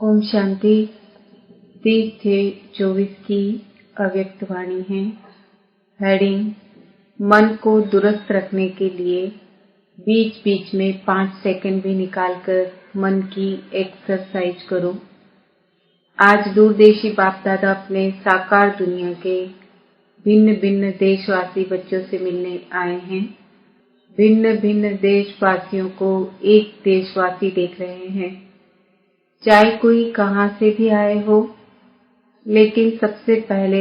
ओम शांति। 30/6/24 की अव्यक्त वाणी है। हेडिंग: मन को दुरुस्त रखने के लिए बीच बीच में 5 सेकंड भी निकालकर मन की एक्सरसाइज करो। आज दूरदेशी बाप दादा अपने साकार दुनिया के भिन्न भिन्न देशवासी बच्चों से मिलने आए हैं। भिन्न भिन्न देशवासियों को एक देशवासी देख रहे हैं। चाहे कोई कहां से भी आए हो, लेकिन सबसे पहले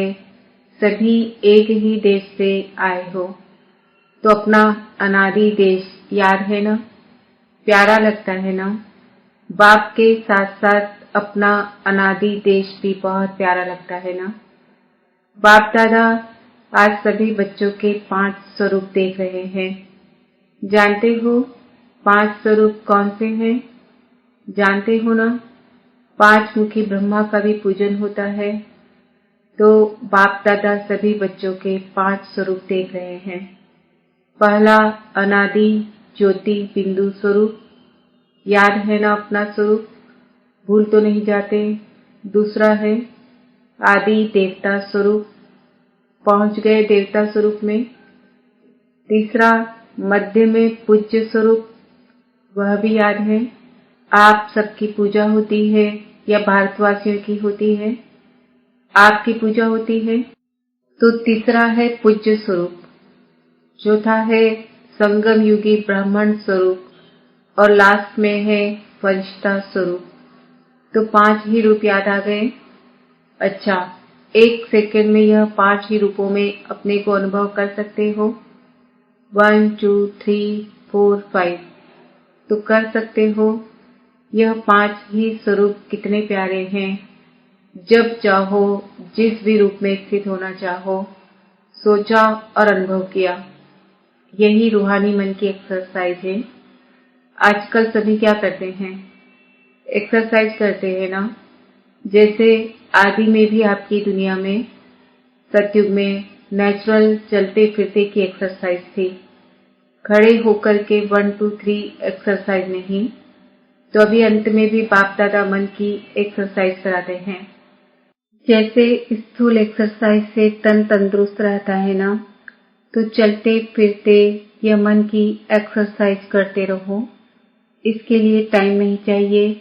सभी एक ही देश से आए हो, तो अपना अनादि देश याद है ना, प्यारा लगता है ना। बाप के साथ साथ अपना अनादि देश भी बहुत प्यारा लगता है ना। बाप दादा आज सभी बच्चों के 5 स्वरूप देख रहे हैं। जानते हो 5 स्वरूप कौन से हैं? जानते हो ना, 5 मुखी ब्रह्मा का भी पूजन होता है। तो बाप दादा सभी बच्चों के 5 स्वरूप देख रहे हैं। पहला अनादि ज्योति बिंदु स्वरूप, याद है ना अपना स्वरूप, भूल तो नहीं जाते। दूसरा है आदि देवता स्वरूप, पहुंच गए देवता स्वरूप में। तीसरा मध्य में पूज्य स्वरूप, वह भी याद है। आप सबकी पूजा होती है या भारतवासियों की होती है? आपकी पूजा होती है। तो तीसरा है पूज्य स्वरूप। चौथा है संगम युगी ब्राह्मण स्वरूप, और लास्ट में है फरिश्ता स्वरूप। तो 5 ही रूप याद आ गए। अच्छा, 1 सेकंड में यह 5 ही रूपों में अपने को अनुभव कर सकते हो। 1 2 3 4 5 तो कर सकते हो। यह 5 ही स्वरूप कितने प्यारे हैं। जब चाहो जिस भी रूप में स्थित होना चाहो, सोचा और अनुभव किया। यही रूहानी मन की एक्सरसाइज है। आजकल सभी क्या करते हैं? एक्सरसाइज करते हैं ना। जैसे आदि में भी आपकी दुनिया में, सतयुग में नेचुरल चलते फिरते की एक्सरसाइज थी। खड़े होकर के 1 2 3 एक्सरसाइज नहीं। तो अभी अंत में भी बाप दादा मन की एक्सरसाइज कराते हैं। जैसे स्थूल एक्सरसाइज से तन तंदुरुस्त रहता है ना, तो चलते फिरते या मन की एक्सरसाइज करते रहो। इसके लिए टाइम नहीं चाहिए।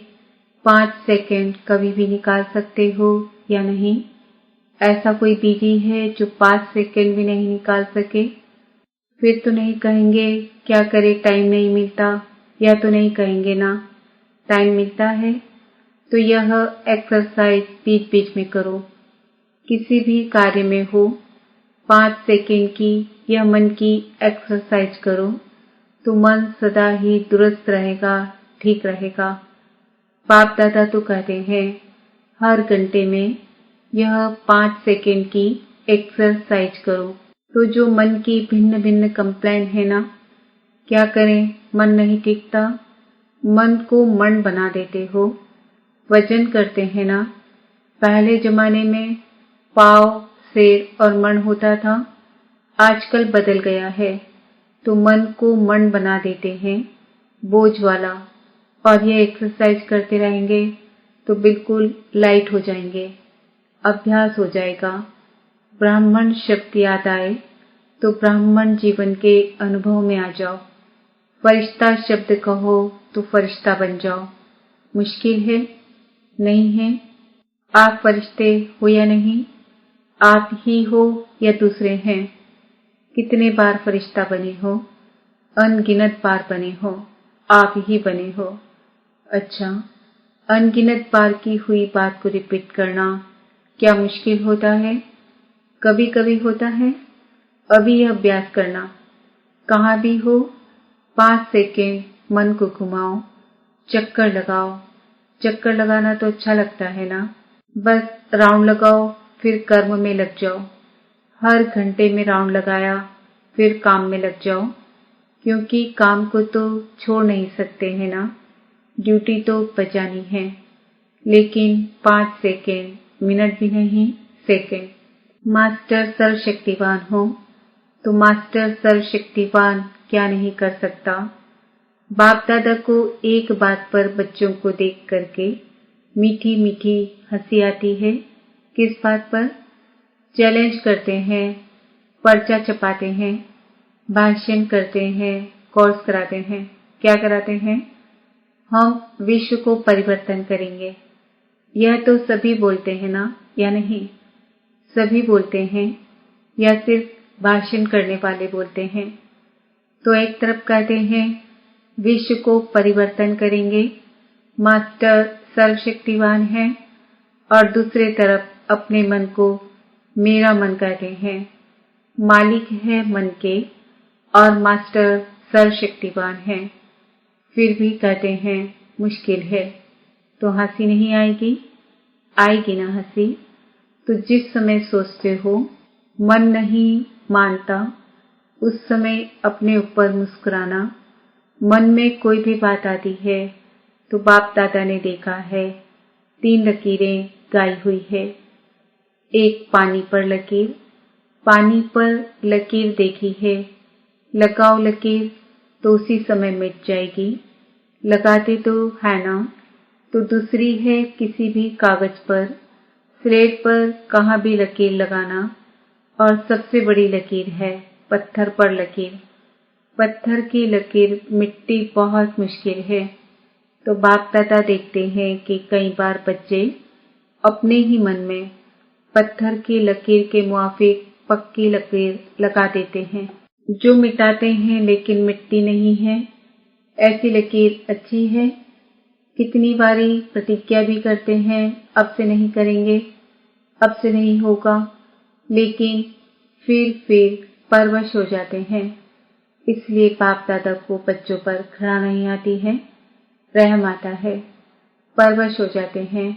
5 सेकंड कभी भी निकाल सकते हो या नहीं? ऐसा कोई बिजी है जो 5 सेकंड भी नहीं निकाल सके? फिर तो नहीं कहेंगे क्या करे, टाइम नहीं मिलता, या तो नहीं कहेंगे ना। टाइम मिलता है तो यह एक्सरसाइज बीच बीच में करो। किसी भी कार्य में हो, 5 सेकंड की यह मन की एक्सरसाइज करो, तो मन सदा ही दुरुस्त रहेगा, ठीक रहेगा। बाप दादा तो कहते हैं हर घंटे में यह 5 सेकंड की एक्सरसाइज करो। तो जो मन की भिन्न भिन्न कंप्लेंट है ना, क्या करें, मन नहीं टिकता। मन को मन बना देते हो। वजन करते हैं ना। पहले जमाने में पाव, शेर और मन होता था। आजकल बदल गया है, तो मन को मन बना देते हैं, बोझ वाला। और ये एक्सरसाइज करते रहेंगे तो बिल्कुल लाइट हो जाएंगे, अभ्यास हो जाएगा। ब्राह्मण शब्द याद आए तो ब्राह्मण जीवन के अनुभव में आ जाओ। फरिश्ता शब्द कहो तो फरिश्ता बन जाओ। मुश्किल है? नहीं है। आप फरिश्ते हो या नहीं? आप ही हो या दूसरे हैं? कितने बार फरिश्ता बने हो? अनगिनत बार बने हो। आप ही बने हो। अच्छा, अनगिनत बार की हुई बात को रिपीट करना क्या मुश्किल होता है? कभी कभी होता है। अभी यह अभ्यास करना। कहाँ भी हो, 5 सेकेंड मन को घुमाओ, चक्कर लगाओ। चक्कर लगाना तो अच्छा लगता है ना। बस राउंड लगाओ, फिर कर्म में लग जाओ। हर घंटे में राउंड लगाया, फिर काम में लग जाओ, क्योंकि काम को तो छोड़ नहीं सकते हैं ना। ड्यूटी तो बजानी है। लेकिन 5 सेकेंड, मिनट भी नहीं, सेकेंड। मास्टर सर्वशक्तिवान हो, तो मास्टर सर्वशक्तिवान क्या नहीं कर सकता। बाप दादा को एक बात पर बच्चों को देख करके मीठी मीठी हंसी आती है। किस बात पर? चैलेंज करते हैं, पर्चा छपाते हैं, भाषण करते हैं, कोर्स कराते हैं। क्या कराते हैं? हम विश्व को परिवर्तन करेंगे। यह तो सभी बोलते हैं ना, या नहीं? सभी बोलते हैं या सिर्फ भाषण करने वाले बोलते हैं? तो एक तरफ कहते हैं विश्व को परिवर्तन करेंगे, मास्टर सर्वशक्तिवान है, और दूसरे तरफ अपने मन को मेरा मन कहते हैं, मालिक है मन के और मास्टर सर्वशक्तिवान है। फिर भी कहते हैं मुश्किल है। तो हंसी नहीं आएगी? आएगी ना हंसी। तो जिस समय सोचते हो मन नहीं मानता, उस समय अपने ऊपर मुस्कुराना। मन में कोई भी बात आती है तो बाप दादा ने देखा है 3 लकीरें गाई हुई है। एक पानी पर लकीर, पानी पर लकीर देखी है, लगाओ लकीर तो उसी समय मिट जाएगी। लगाते तो है ना। तो दूसरी है किसी भी कागज पर, स्लेट पर कहाँ भी लकीर लगाना। और सबसे बड़ी लकीर है पत्थर पर लकीर। पत्थर की लकीर मिट्टी बहुत मुश्किल है। तो बाप दादा देखते हैं कि कई बार बच्चे अपने ही मन में पत्थर की लकीर के मुआफिक पक्की लकीर लगा देते हैं, जो मिटाते हैं लेकिन मिटती नहीं है। ऐसी लकीर अच्छी है। कितनी बारी प्रतिज्ञा भी करते हैं अब से नहीं करेंगे, अब से नहीं होगा, लेकिन फिर परवश हो जाते हैं। इसलिए बाप दादा को बच्चों पर घृणा नहीं आती है, रहम आता है। परवश हो जाते हैं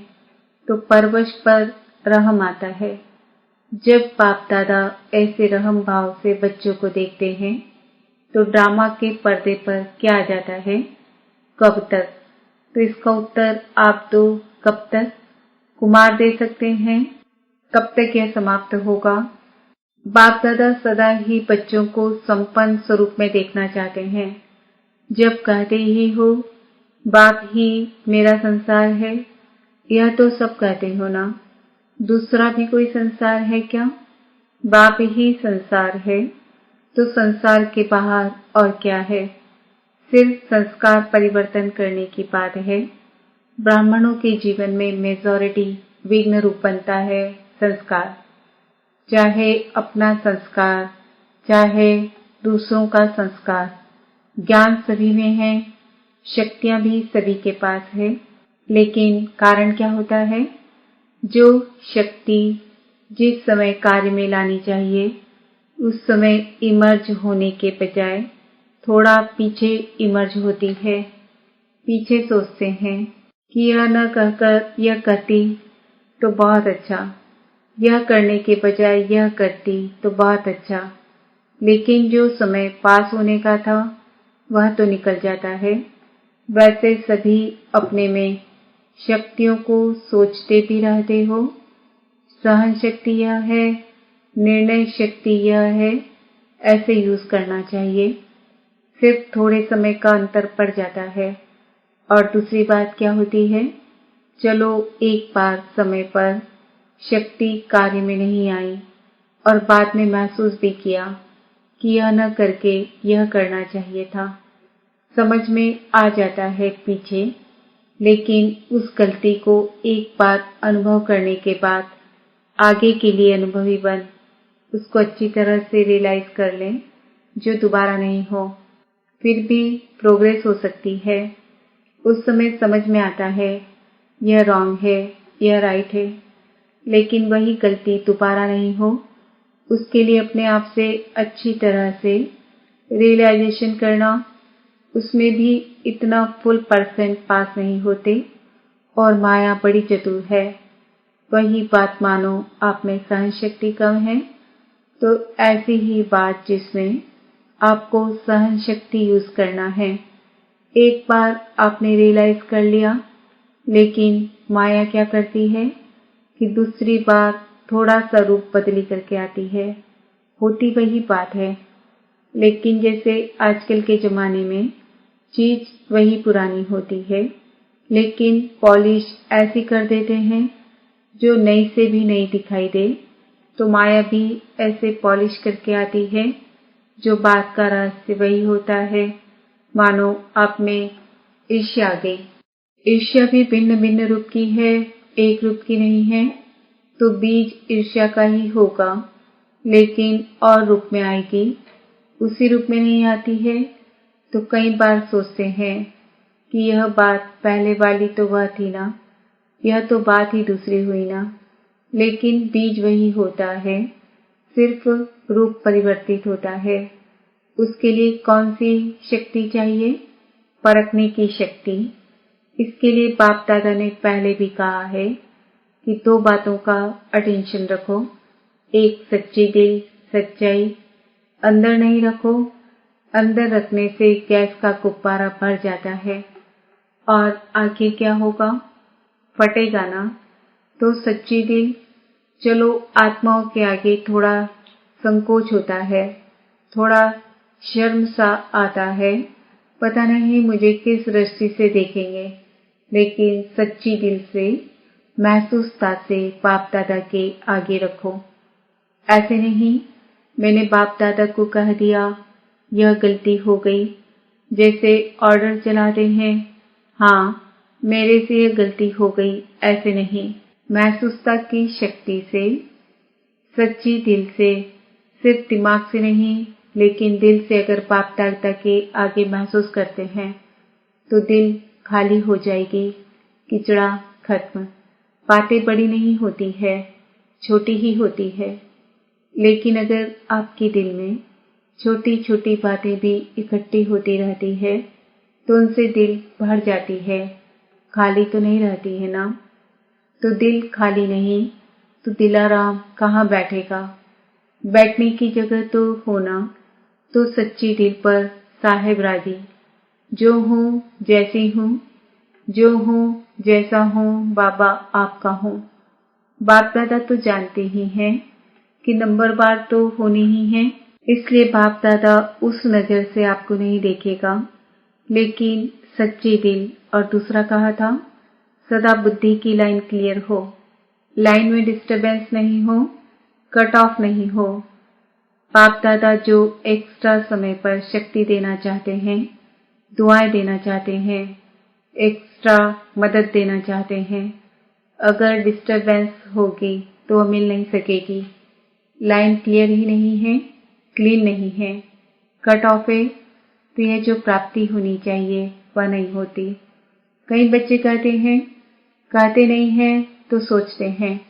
तो परवश पर रहम आता है। जब बाप दादा ऐसे रहम भाव से बच्चों को देखते हैं तो ड्रामा के पर्दे पर क्या आ जाता है? कब तक? तो इसका उत्तर आप दो। कब तक? कुमार दे सकते हैं। कब तक यह समाप्त होगा? बाप दादा सदा ही बच्चों को संपन्न स्वरूप में देखना चाहते हैं। जब कहते ही हो बाप ही मेरा संसार है, यह तो सब कहते हो ना। दूसरा भी कोई संसार है क्या? बाप ही संसार है। तो संसार के बाहर और क्या है? सिर्फ संस्कार परिवर्तन करने की बात है। ब्राह्मणों के जीवन में मेजॉरिटी विघ्न रूप बनता है संस्कार। चाहे अपना संस्कार, चाहे दूसरों का संस्कार। ज्ञान सभी में है, शक्तियां भी सभी के पास है, लेकिन कारण क्या होता है? जो शक्ति जिस समय कार्य में लानी चाहिए उस समय इमर्ज होने के बजाय थोड़ा पीछे इमर्ज होती है। पीछे सोचते हैं कि यह न कहकर यह कहती तो बहुत अच्छा, यह करने के बजाय यह करती तो बहुत अच्छा, लेकिन जो समय पास होने का था वह तो निकल जाता है। वैसे सभी अपने में शक्तियों को सोचते भी रहते हो। सहन शक्ति यह है, निर्णय शक्ति यह है, ऐसे यूज करना चाहिए। सिर्फ थोड़े समय का अंतर पड़ जाता है। और दूसरी बात क्या होती है? चलो एक बार समय पर शक्ति कार्य में नहीं आई और बाद में महसूस भी किया कि यह न करके यह करना चाहिए था। समझ में आ जाता है पीछे, लेकिन उस गलती को एक बार अनुभव करने के बाद आगे के लिए अनुभवी बन उसको अच्छी तरह से रियलाइज कर लें, जो दोबारा नहीं हो। फिर भी प्रोग्रेस हो सकती है। उस समय समझ में आता है यह रॉन्ग है, यह राइट है, लेकिन वही गलती दोबारा नहीं हो, उसके लिए अपने आप से अच्छी तरह से रियलाइजेशन करना। उसमें भी इतना फुल परसेंट पास नहीं होते और माया बड़ी चतुर है। वही बात मानो आप में सहन शक्ति कम है, तो ऐसी ही बात जिसमें आपको सहन शक्ति यूज करना है। एक बार आपने रियलाइज कर लिया, लेकिन माया क्या करती है कि दूसरी बार थोड़ा सा रूप बदली करके आती है। होती वही बात है, लेकिन जैसे आजकल के जमाने में चीज वही पुरानी होती है, लेकिन पॉलिश ऐसी कर देते हैं जो नई से भी नहीं दिखाई दे। तो माया भी ऐसे पॉलिश करके आती है। जो बात का रहस्य वही होता है, मानो आप में ईर्ष्या आ गई। ईर्ष्या भी भिन्न भिन्न रूप की है, एक रूप की नहीं है। तो बीज ईर्ष्या का ही होगा, लेकिन और रूप में आएगी, उसी रूप में नहीं आती है। तो कई बार सोचते हैं कि यह बात पहले वाली तो वह थी ना, यह तो बात ही दूसरी हुई ना। लेकिन बीज वही होता है, सिर्फ रूप परिवर्तित होता है। उसके लिए कौन सी शक्ति चाहिए? परखने की शक्ति। इसके लिए बाप दादा ने पहले भी कहा है कि दो बातों का अटेंशन रखो। एक सच्ची दिल, सच्चाई। अंदर नहीं रखो, अंदर रखने से गैस का गुब्बारा भर जाता है और आखिर क्या होगा? फटेगा ना। तो सच्ची दिल। चलो, आत्माओं के आगे थोड़ा संकोच होता है, थोड़ा शर्म सा आता है, पता नहीं मुझे किस दृष्टि से देखेंगे। लेकिन सच्ची दिल से, महसूसता से बाप दादा के आगे रखो। ऐसे नहीं मैंने बाप दादा को कह दिया, यह गलती हो गई, जैसे ऑर्डर चलाते हैं, हाँ मेरे से यह गलती हो गई, ऐसे नहीं। महसूसता की शक्ति से, सच्ची दिल से, सिर्फ दिमाग से नहीं लेकिन दिल से अगर बाप दादा के आगे महसूस करते हैं तो दिल खाली हो जाएगी, किचड़ा खत्म। बातें बड़ी नहीं होती है, छोटी ही होती है। लेकिन अगर आपके दिल में छोटी छोटी बातें भी इकट्ठी होती रहती है तो उनसे दिल भर जाती है, खाली तो नहीं रहती है ना। तो दिल खाली नहीं तो दिलाराम कहाँ बैठेगा? बैठने की जगह तो होना। तो सच्ची दिल पर साहेब राजी। जो हूँ जैसी हूँ, जो हूँ जैसा हूँ, बाबा आपका हूँ। बाप दादा तो जानते ही हैं कि नंबरवार तो होनी ही है, इसलिए बाप दादा उस नजर से आपको नहीं देखेगा। लेकिन सच्ची दिल। और दूसरा कहा था, सदा बुद्धि की लाइन क्लियर हो, लाइन में डिस्टरबेंस नहीं हो, कट ऑफ नहीं हो। बाप दादा जो एक्स्ट्रा समय पर शक्ति देना चाहते हैं, दुआएं देना चाहते हैं, एक्स्ट्रा मदद देना चाहते हैं, अगर डिस्टरबेंस होगी तो वह मिल नहीं सकेगी। लाइन क्लियर ही नहीं है, क्लीन नहीं है, कट ऑफ है, तो यह जो प्राप्ति होनी चाहिए वह नहीं होती। कई बच्चे कहते नहीं हैं तो सोचते हैं।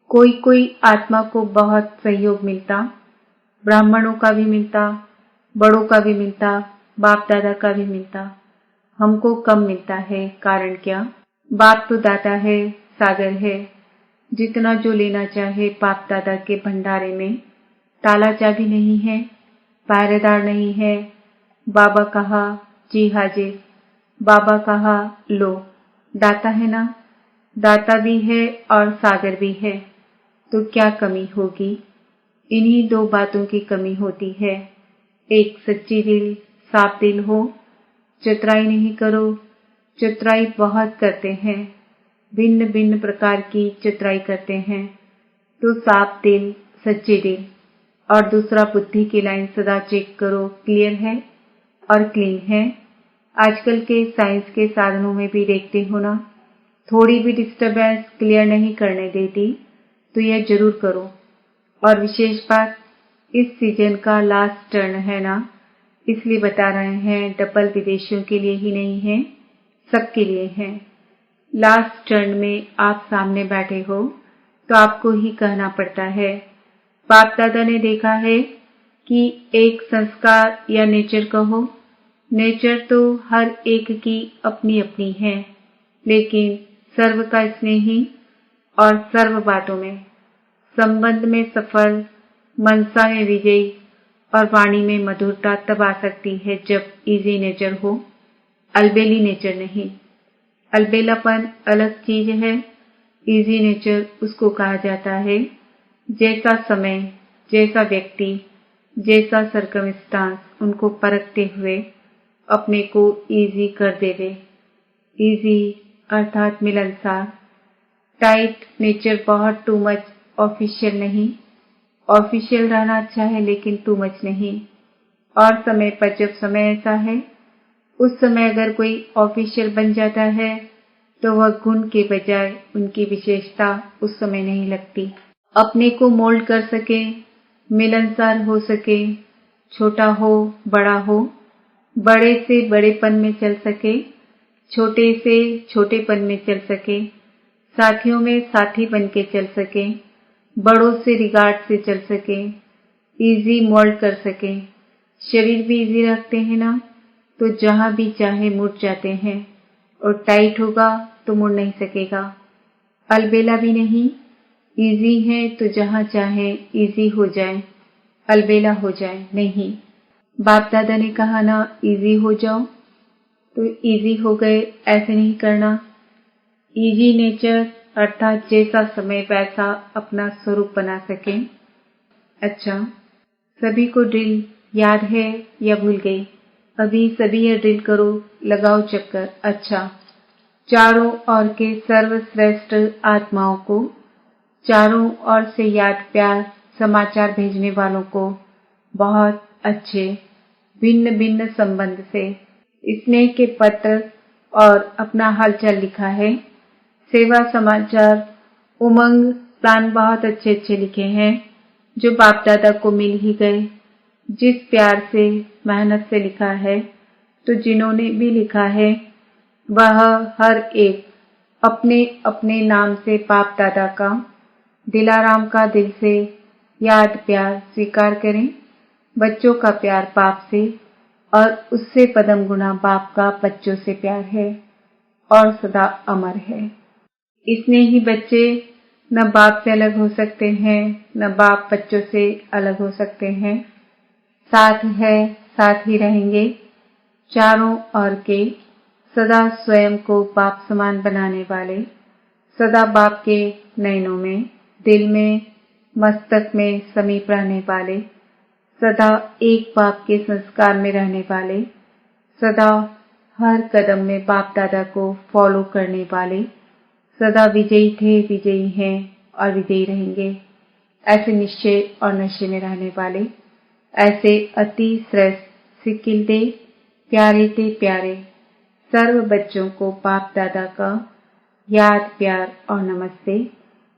कोई कोई आत्मा को बहुत सहयोग मिलता, ब्राह्मणों का भी मिलता, बड़ों का भी मिलता, बाप दादा का भी मिलता, हमको कम मिलता है। कारण क्या? बाप तो दाता है, सागर है, जितना जो लेना चाहे बाप दादा के भंडारे में। ताला चाबी नहीं है, पहरेदार नहीं है। बाबा कहा जी हाजिर, बाबा कहा लो। दाता है ना, दाता भी है और सागर भी है, तो क्या कमी होगी? इन्हीं दो बातों की कमी होती है। एक सच्ची दिल, साफ दिल हो, चतुराई नहीं करो। चतुराई बहुत करते हैं, भिन्न भिन्न प्रकार की चतुराई करते हैं। तो साफ दिल, सच्चे दिल। और दूसरा, बुद्धि की लाइन सदा चेक करो, क्लियर है और क्लीन है। आजकल के साइंस के साधनों में भी देखते हो ना, थोड़ी भी डिस्टरबेंस क्लियर नहीं करने देती, तो यह जरूर करो। और विशेष बात, इस सीजन का लास्ट टर्न है ना, इसलिए बता रहे हैं, डबल विदेशियों के लिए ही नहीं है, सबके लिए है। लास्ट टर्न में आप सामने बैठे हो तो आपको ही कहना पड़ता है। बाप दादा ने देखा है कि एक संस्कार या नेचर कहो, नेचर तो हर एक की अपनी अपनी है, लेकिन सर्व का स्नेही और सर्व बातों में, संबंध में सफल, मनसा में विजयी और वाणी में मधुरता तब आ सकती है जब इजी नेचर हो, अलबेली नेचर नहीं। अलबेलापन अलग चीज है, इजी नेचर उसको कहा जाता है जैसा समय, जैसा व्यक्ति, जैसा सर्कमस्टांस उनको परखते हुए अपने को इजी कर देवे। इजी अर्थात मिलनसार। टाइट नेचर बहुत टू मच ऑफिशियल नहीं। ऑफिशियल रहना अच्छा है लेकिन टू मच नहीं। और समय पर जब समय ऐसा है, उस समय अगर कोई ऑफिशियल बन जाता है तो वह गुण के बजाय उनकी विशेषता उस समय नहीं लगती। अपने को मोल्ड कर सके, मिलनसार हो सके, छोटा हो बड़ा हो, बड़े से बड़ेपन में चल सके, छोटे से छोटेपन में चल सके, साथियों में साथी बन के चल सके, बड़ों से रिगार्ड से चल सके, इजी मोल्ड कर सके। शरीर भी इजी रखते हैं ना, तो जहां भी चाहे मुड़ जाते हैं, और टाइट होगा तो मुड़ नहीं सकेगा। अलबेला भी नहीं, इजी है तो जहां चाहे इजी हो जाए, अलबेला हो जाए नहीं। बाप दादा ने कहा ना इजी हो जाओ, तो इजी हो गए ऐसे नहीं करना। इजी नेचर अर्थात जैसा समय वैसा अपना स्वरूप बना सके। अच्छा, सभी को ड्रिल याद है या भूल गई? अभी सभी ये ड्रिल करो, लगाओ चक्कर। अच्छा, चारों ओर के सर्वश्रेष्ठ आत्माओं को, चारों ओर से याद प्यार समाचार भेजने वालों को, बहुत अच्छे भिन्न भिन्न संबंध से स्नेह के पत्र और अपना हालचाल लिखा है। सेवा समाचार उमंग प्लान बहुत अच्छे अच्छे लिखे हैं जो बाप दादा को मिल ही गए। जिस प्यार से मेहनत से लिखा है, तो जिन्होंने भी लिखा है वह हर एक अपने अपने नाम से बाप दादा का दिलाराम का दिल से याद प्यार स्वीकार करें। बच्चों का प्यार बाप से और उससे पदम गुना बाप का बच्चों से प्यार है और सदा अमर है। इसने ही बच्चे न बाप से अलग हो सकते हैं, न बाप बच्चों से अलग हो सकते हैं। साथ है, साथ ही रहेंगे। चारों ओर के सदा स्वयं को बाप समान बनाने वाले, सदा बाप के नयनों में, दिल में, मस्तक में समीप रहने वाले, सदा एक बाप के संस्कार में रहने वाले, सदा हर कदम में बाप दादा को फॉलो करने वाले, सदा विजयी थे, विजयी हैं और विजयी रहेंगे। ऐसे निश्चय और नशे में रहने वाले, ऐसे अति श्रेष्ठ सिकिलते प्यारे ते प्यारे सर्व बच्चों को बाप दादा का याद प्यार और नमस्ते।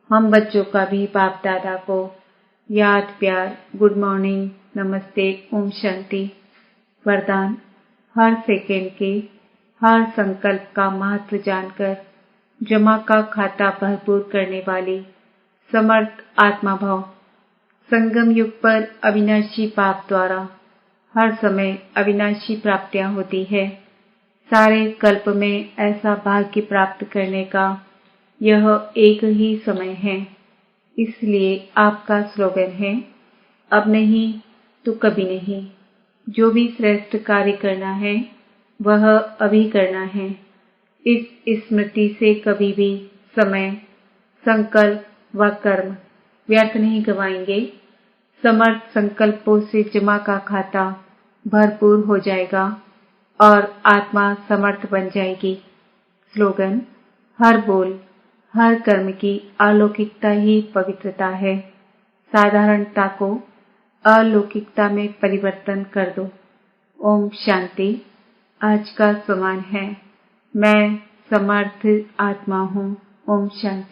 हम बच्चों का भी बाप दादा को याद प्यार, गुड मॉर्निंग, नमस्ते, ओम शांति। वरदान, हर सेकेंड के हर संकल्प का महत्व जानकर जमा का खाता भरपूर करने वाली समर्थ आत्मा भाव। संगम युग पर अविनाशी बाप द्वारा हर समय अविनाशी प्राप्तियां होती है। सारे कल्प में ऐसा भाग्य प्राप्त करने का यह एक ही समय है। इसलिए आपका स्लोगन है, अब नहीं तो कभी नहीं। जो भी श्रेष्ठ कार्य करना है वह अभी करना है। इस स्मृति से कभी भी समय, संकल्प व कर्म व्यर्थ नहीं गवाएंगे। समर्थ संकल्पों से जमा का खाता भरपूर हो जाएगा और आत्मा समर्थ बन जाएगी। स्लोगन, हर बोल, हर कर्म की अलौकिकता ही पवित्रता है। साधारणता को अलौकिकता में परिवर्तन कर दो। ओम शांति। आज का समान है, मैं समर्थ आत्मा हूँ। ओम शांति।